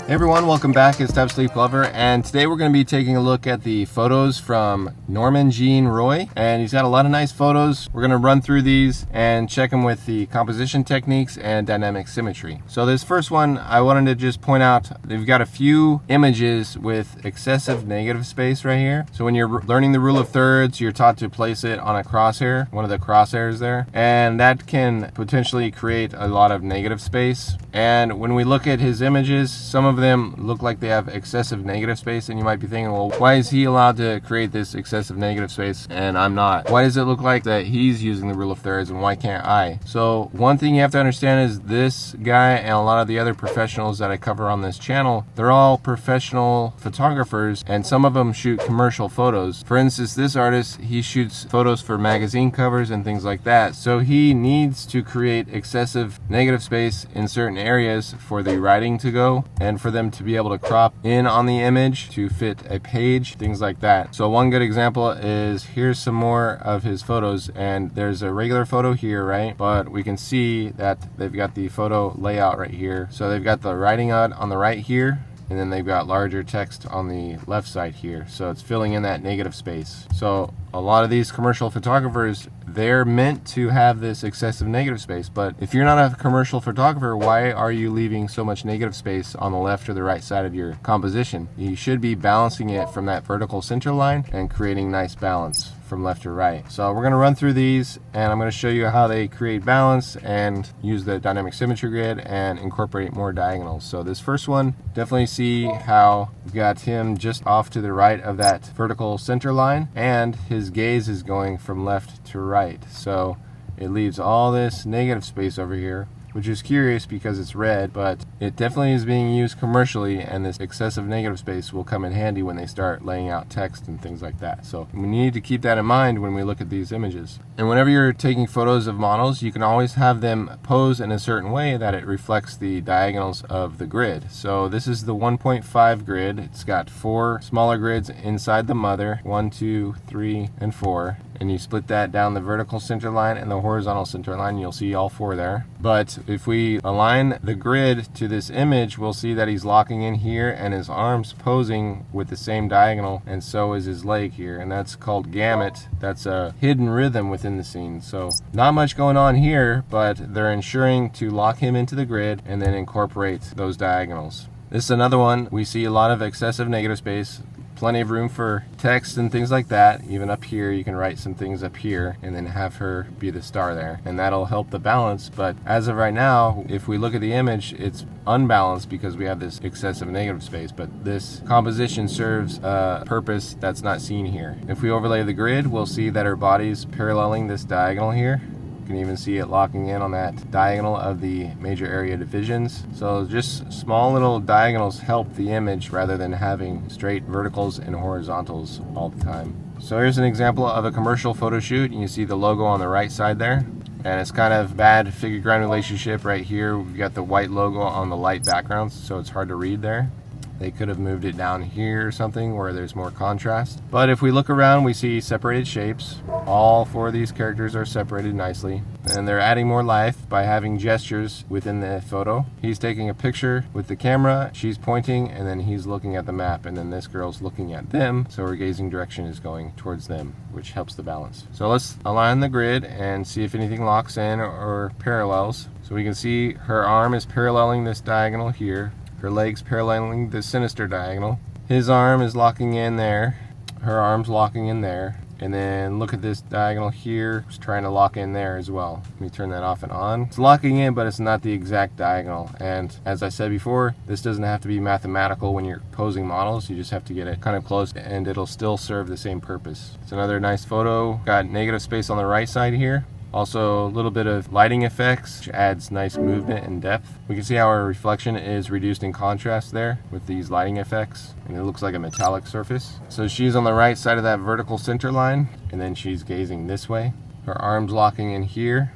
Hey everyone, welcome back. It's Type Sleep Lover, and today we're going to be taking a look at the photos from Norman Jean Roy, and he's got a lot of nice photos. We're going to run through these and check them with the composition techniques and dynamic symmetry. So this first one, I wanted to just point out, they've got a few images with excessive negative space right here. So when you're learning the rule of thirds, you're taught to place it on a crosshair, one of the crosshairs there, and that can potentially create a lot of negative space. And when we look at his images, some of them look like they have excessive negative space, and you might be thinking, well, why is he allowed to create this excessive negative space and I'm not? Why does it look like that he's using the rule of thirds and why can't I? So one thing you have to understand is this guy and a lot of the other professionals that I cover on this channel, they're all professional photographers, and some of them shoot commercial photos. For instance, this artist, he shoots photos for magazine covers and things like that, so he needs to create excessive negative space in certain areas for the writing to go and for them to be able to crop in on the image to fit a page, things like that. So one good example is, here's some more of his photos, and there's a regular photo here, right? But we can see that they've got the photo layout right here. So they've got the writing out on the right here, and then they've got larger text on the left side here. So it's filling in that negative space. So a lot of these commercial photographers, they're meant to have this excessive negative space, but if you're not a commercial photographer, why are you leaving so much negative space on the left or the right side of your composition? You should be balancing it from that vertical center line and creating nice balance from left to right. So we're going to run through these, and I'm going to show you how they create balance and use the dynamic symmetry grid and incorporate more diagonals. So this first one, definitely see how we've got him just off to the right of that vertical center line, and his gaze is going from left to right. So it leaves all this negative space over here, which is curious because it's red, but it definitely is being used commercially, and this excessive negative space will come in handy when they start laying out text and things like that. So we need to keep that in mind when we look at these images. And whenever you're taking photos of models, you can always have them pose in a certain way that it reflects the diagonals of the grid. So this is the 1.5 grid. It's got 4 smaller grids inside the mother, 1, 2, 3, and 4. And you split that down the vertical center line and the horizontal center line, you'll see all 4 there. But if we align the grid to this image, we'll see that he's locking in here and his arms posing with the same diagonal, and so is his leg here, and that's called gamut. That's a hidden rhythm within the scene. So not much going on here, but they're ensuring to lock him into the grid and then incorporate those diagonals. This is another one. We see a lot of excessive negative space, plenty of room for text and things like that. Even up here, you can write some things up here and then have her be the star there, and that'll help the balance. But as of right now, if we look at the image, it's unbalanced because we have this excessive negative space, but this composition serves a purpose that's not seen here. If we overlay the grid, we'll see that her body's paralleling this diagonal here. You can even see it locking in on that diagonal of the major area divisions. So just small little diagonals help the image rather than having straight verticals and horizontals all the time. So here's an example of a commercial photo shoot. You see the logo on the right side there, and it's kind of bad figure ground relationship right here. We've got the white logo on the light background, so it's hard to read there. They could have moved it down here or something where there's more contrast. But if we look around, we see separated shapes. All 4 of these characters are separated nicely, and they're adding more life by having gestures within the photo. He's taking a picture with the camera, she's pointing, and then he's looking at the map, and then this girl's looking at them, so her gazing direction is going towards them, which helps the balance. So let's align the grid and see if anything locks in or parallels. So we can see her arm is paralleling this diagonal here. Her legs paralleling the sinister diagonal. His arm is locking in there. Her arm's locking in there. And then look at this diagonal here. It's trying to lock in there as well. Let me turn that off and on. It's locking in, but it's not the exact diagonal. And as I said before, this doesn't have to be mathematical when you're posing models. You just have to get it kind of close, and it'll still serve the same purpose. It's another nice photo. Got negative space on the right side here. Also a little bit of lighting effects, which adds nice movement and depth. We can see how our reflection is reduced in contrast there with these lighting effects, and it looks like a metallic surface. So she's on the right side of that vertical center line, and then she's gazing this way. Her arms locking in here,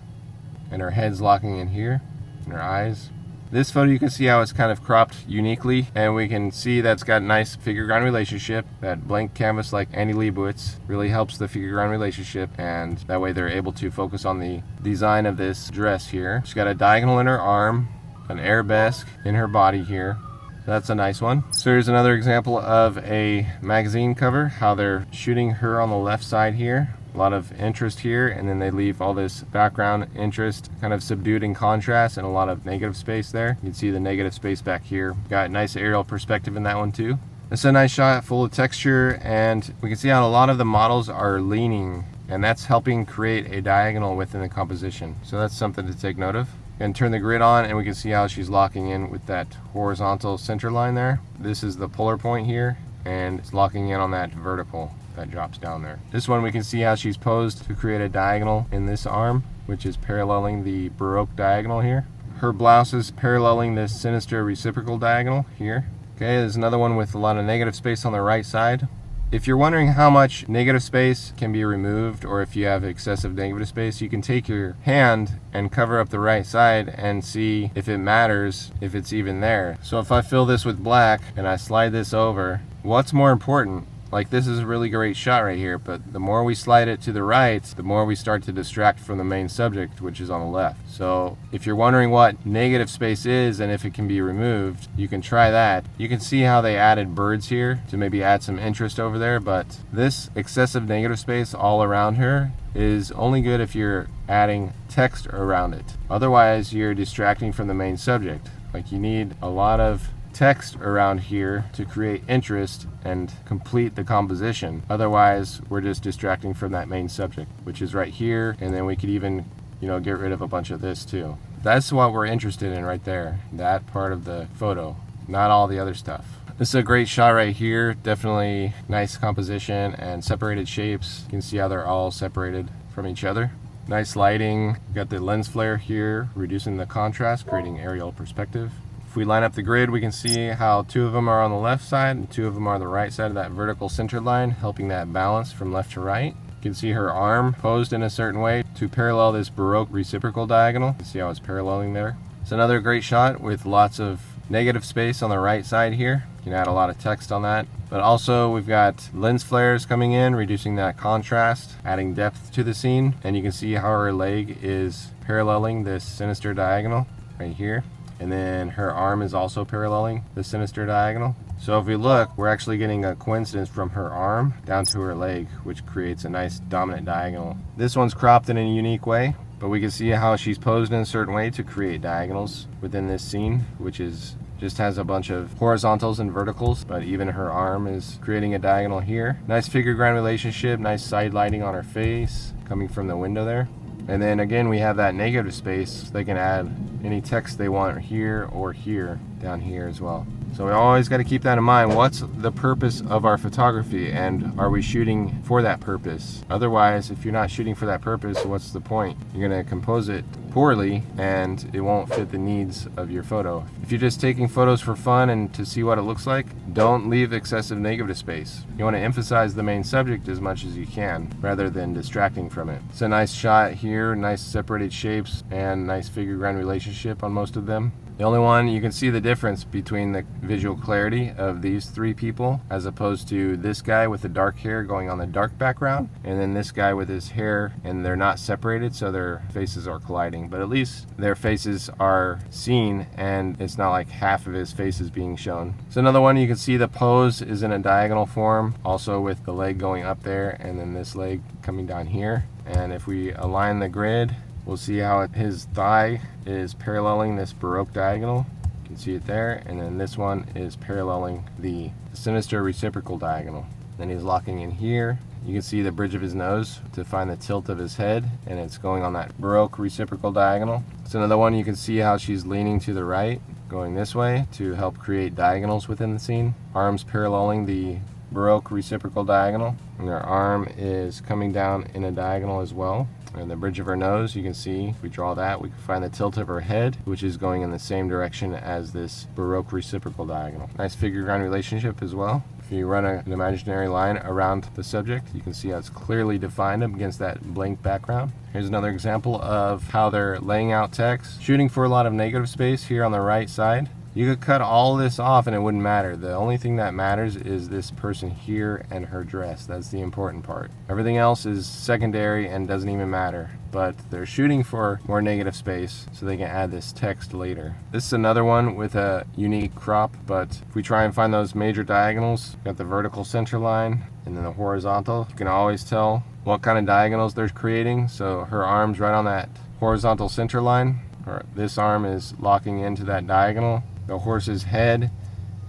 and her head's locking in here, and her eyes. This photo, you can see how it's kind of cropped uniquely, and we can see that's got a nice figure ground relationship. That blank canvas like Annie Leibovitz really helps the figure ground relationship, and that way they're able to focus on the design of this dress here. She's got a diagonal in her arm, an arabesque in her body here, That's a nice one. So here's another example of a magazine cover, how they're shooting her on the left side here. A lot of interest here, and then they leave all this background interest kind of subdued in contrast and a lot of negative space there. You can see the negative space back here. Got nice aerial perspective in that one too. It's a nice shot full of texture, and we can see how a lot of the models are leaning, and that's helping create a diagonal within the composition. So that's something to take note of. And turn the grid on, and we can see how she's locking in with that horizontal center line there. This is the polar point here, and it's locking in on that vertical that drops down there. This one we can see how she's posed to create a diagonal in this arm, which is paralleling the Baroque diagonal here. Her blouse is paralleling this sinister reciprocal diagonal here. Okay, there's another one with a lot of negative space on the right side. If you're wondering how much negative space can be removed, or if you have excessive negative space, you can take your hand and cover up the right side and see if it matters, if it's even there. So if I fill this with black and I slide this over, what's more important? Like, this is a really great shot right here, but the more we slide it to the right, the more we start to distract from the main subject, which is on the left. So if you're wondering what negative space is and if it can be removed, you can try that. You can see how they added birds here to maybe add some interest over there, but this excessive negative space all around her is only good if you're adding text around it. Otherwise, you're distracting from the main subject. Like, you need a lot of text around here to create interest and complete the composition. Otherwise, we're just distracting from that main subject, which is right here, and then we could even, get rid of a bunch of this too. That's what we're interested in right there, that part of the photo, not all the other stuff. This is a great shot right here. Definitely nice composition and separated shapes. You can see how they're all separated from each other. Nice lighting. We've got the lens flare here, reducing the contrast, creating aerial perspective. If we line up the grid, we can see how two of them are on the left side and two of them are on the right side of that vertical center line, helping that balance from left to right. You can see her arm posed in a certain way to parallel this Baroque reciprocal diagonal. You can see how it's paralleling there. It's another great shot with lots of negative space on the right side here. You can add a lot of text on that. But also we've got lens flares coming in, reducing that contrast, adding depth to the scene. And you can see how her leg is paralleling this sinister diagonal right here. And then her arm is also paralleling the sinister diagonal. So if we look, we're actually getting a coincidence from her arm down to her leg, which creates a nice dominant diagonal. This one's cropped in a unique way, but we can see how she's posed in a certain way to create diagonals within this scene, which is just has a bunch of horizontals and verticals, but even her arm is creating a diagonal here. Nice figure ground relationship, nice side lighting on her face coming from the window there. And then again, we have that negative space. They can add any text they want here or here, down here as well. So we always got to keep that in mind. What's the purpose of our photography, and are we shooting for that purpose? Otherwise, if you're not shooting for that purpose, what's the point? You're going to compose it poorly and it won't fit the needs of your photo. If you're just taking photos for fun and to see what it looks like, don't leave excessive negative space. You want to emphasize the main subject as much as you can rather than distracting from it. It's a nice shot here, nice separated shapes and nice figure ground relationship on most of them. The only one, you can see the difference between the visual clarity of these three people as opposed to this guy with the dark hair going on the dark background, and then this guy with his hair, and they're not separated, so their faces are colliding, but at least their faces are seen and it's not like half of his face is being shown. So another one, you can see the pose is in a diagonal form, also with the leg going up there and then this leg coming down here. And if we align the grid, we'll see how his thigh is paralleling this Baroque diagonal. You can see it there. And then this one is paralleling the sinister reciprocal diagonal. Then he's locking in here. You can see the bridge of his nose to find the tilt of his head, and it's going on that Baroque reciprocal diagonal. It's another one, you can see how she's leaning to the right, going this way to help create diagonals within the scene. Arms paralleling the Baroque reciprocal diagonal, and her arm is coming down in a diagonal as well. And the bridge of her nose, you can see, if we draw that, we can find the tilt of her head, which is going in the same direction as this Baroque reciprocal diagonal. Nice figure ground relationship as well. If you run an imaginary line around the subject, you can see how it's clearly defined against that blank background. Here's another example of how they're laying out text, shooting for a lot of negative space here on the right side. You could cut all this off and it wouldn't matter. The only thing that matters is this person here and her dress. That's the important part. Everything else is secondary and doesn't even matter. But they're shooting for more negative space so they can add this text later. This is another one with a unique crop, but if we try and find those major diagonals, got the vertical center line and then the horizontal. You can always tell what kind of diagonals they're creating. So her arm's right on that horizontal center line, or this arm is locking into that diagonal. The horse's head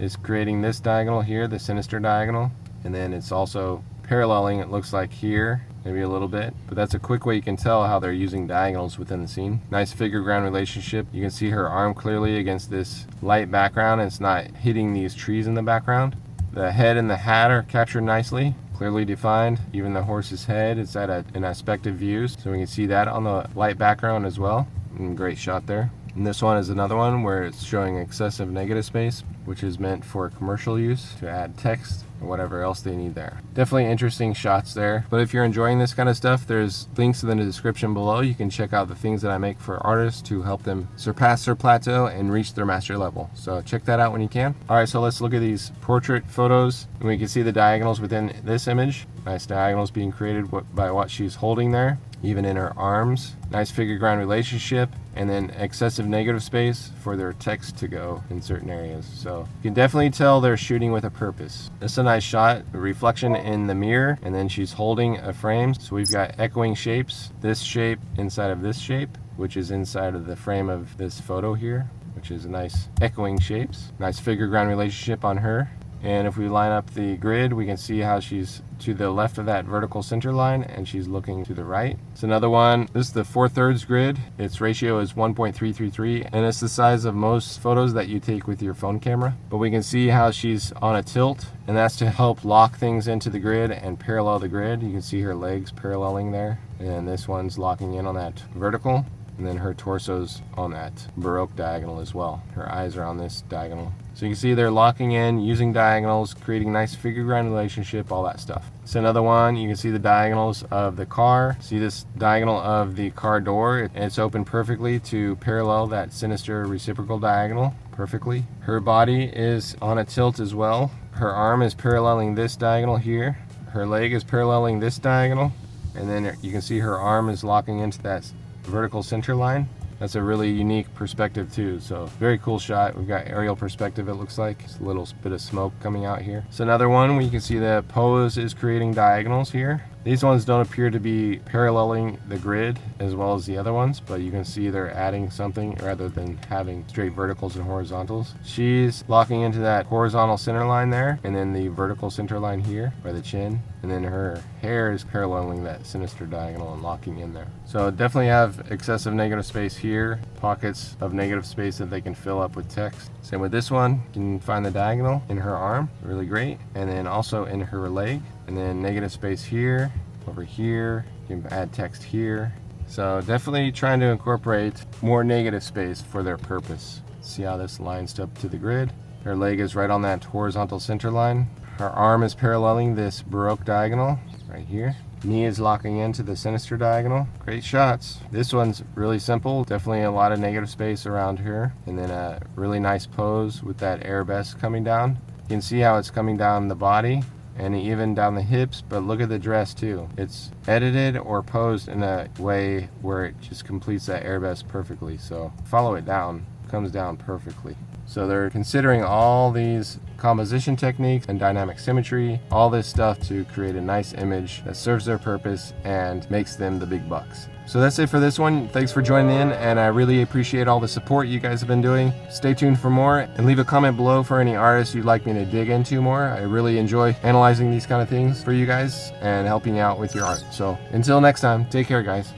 is creating this diagonal here, the sinister diagonal, and then it's also paralleling, it looks like here, maybe a little bit, but that's a quick way you can tell how they're using diagonals within the scene. Nice figure ground relationship. You can see her arm clearly against this light background, and it's not hitting these trees in the background. The head and the hat are captured nicely, clearly defined. Even the horse's head is at an aspective view, so we can see that on the light background as well. Great shot there. And this one is another one where it's showing excessive negative space, which is meant for commercial use to add text or whatever else they need there. Definitely interesting shots there. But if you're enjoying this kind of stuff, there's links in the description below. You can check out the things that I make for artists to help them surpass their plateau and reach their master level. So check that out when you can. All right, so let's look at these portrait photos. And we can see the diagonals within this image. Nice diagonals being created by what she's holding there, even in her arms. Nice figure ground relationship, and then excessive negative space for their text to go in certain areas. So you can definitely tell they're shooting with a purpose. This is a nice shot, a reflection in the mirror, and then she's holding a frame. So we've got echoing shapes, this shape inside of this shape, which is inside of the frame of this photo here, which is a nice echoing shapes. Nice figure ground relationship on her. And if we line up the grid, we can see how she's to the left of that vertical center line and she's looking to the right. It's another one. This is the 4/3 grid. Its ratio is 1.333, and it's the size of most photos that you take with your phone camera. But we can see how she's on a tilt, and that's to help lock things into the grid and parallel the grid. You can see her legs paralleling there, and this one's locking in on that vertical, and then her torso's on that Baroque diagonal as well. Her eyes are on this diagonal. So you can see they're locking in, using diagonals, creating nice figure ground relationship, all that stuff. So another one, you can see the diagonals of the car. See this diagonal of the car door? It's open perfectly to parallel that sinister reciprocal diagonal perfectly. Her body is on a tilt as well. Her arm is paralleling this diagonal here. Her leg is paralleling this diagonal. And then you can see her arm is locking into that vertical center line. That's a really unique perspective too, so very cool shot. We've got aerial perspective, it looks like. Just a little bit of smoke coming out here. It's another one where you can see the pose is creating diagonals here. These ones don't appear to be paralleling the grid as well as the other ones, but you can see they're adding something rather than having straight verticals and horizontals. She's locking into that horizontal center line there, and then the vertical center line here by the chin, and then her hair is paralleling that sinister diagonal and locking in there. So definitely have excessive negative space here, pockets of negative space that they can fill up with text. Same with this one. You can find the diagonal in her arm, really great, and then also in her leg. And then negative space here, over here, you can add text here. So definitely trying to incorporate more negative space for their purpose. See how this lines up to the grid. Her leg is right on that horizontal center line. Her arm is paralleling this Baroque diagonal right here. Knee is locking into the sinister diagonal. Great shots. This one's really simple. Definitely a lot of negative space around her. And then a really nice pose with that arabesque coming down. You can see how it's coming down the body and even down the hips, but look at the dress too. It's edited or posed in a way where it just completes that arabesque perfectly. So follow it down, it comes down perfectly. So they're considering all these composition techniques and dynamic symmetry, all this stuff to create a nice image that serves their purpose and makes them the big bucks. So that's it for this one. Thanks for joining in, and I really appreciate all the support you guys have been doing. Stay tuned for more, and leave a comment below for any artists you'd like me to dig into more. I really enjoy analyzing these kind of things for you guys and helping you out with your art. So until next time, take care, guys.